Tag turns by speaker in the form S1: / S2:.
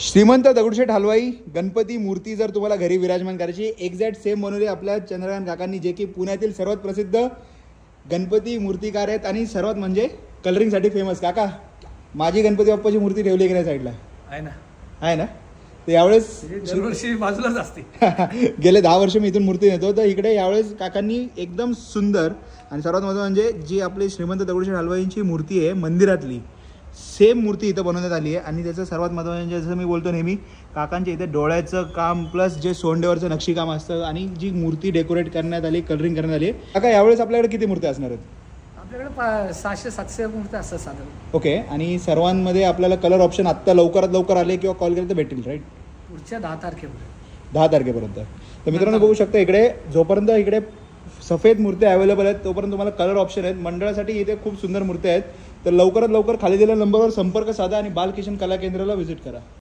S1: श्रीमंत दगडूशेठ हलवाई गणपती मूर्ती जर तुम्हाला घरी विराजमान करायची एक्झॅक्ट सेम बनवली आपल्या चंद्रकांत काकांनी, जे की पुण्यातील सर्वात प्रसिद्ध गणपती मूर्तिकार आहेत आणि सर्वात म्हणजे कलरिंगसाठी फेमस. काका, माझी गणपती बाप्पाची मूर्ती ठेवली की नाही साईडला? आहे ना. तर यावेळेस
S2: दरवर्षी बाजूलाच असते.
S1: गेले 10 वर्ष मी इथून मूर्ती नेतो. तर इकडे यावेळेस काकांनी एकदम सुंदर आणि सर्वात महत्त्वाचं म्हणजे जी आपली श्रीमंत दगडूशेठ हलवाईंची मूर्ती आहे मंदिरातली, सेम मूर्ती इथं बनवण्यात आली आहे. आणि त्याचं सर्वात महत्त्वाचं म्हणजे जसं मी बोलतो नेहमी, काकांच्या इथे डोळ्याचं काम प्लस जे सोंडेवरचं नक्षीकाम असतं आणि जी मूर्ती डेकोरेट करण्यात आली, कलरिंग करण्यात आली. काका, यावेळेस आपल्याकडे किती मूर्ती असणार आहेत?
S2: आपल्याकडे 600-700 मूर्ती असतात साधारण.
S1: ओके. आणि सर्वांमध्ये आपल्याला कलर ऑप्शन आत्ता लवकरात लवकर आले किंवा कॉल केलं तर भेटेल, राईट?
S2: पुढच्या 10 तारखेपर्यंत.
S1: 10 तारखेपर्यंत. तर मित्रांनो बघू शकता इकडे, जोपर्यंत इकडे सफेद मूर्त्या अवेलेबल आहेत तोपर्यंत तुम्हाला कलर ऑप्शन आहेत. मंडळासाठी इथे खूप सुंदर मूर्त्या आहेत. तर लवकरात लवकर खाली दिलेल्या नंबरवर संपर्क साधा आणि बालकिशन कला केंद्राला व्हिजिट करा.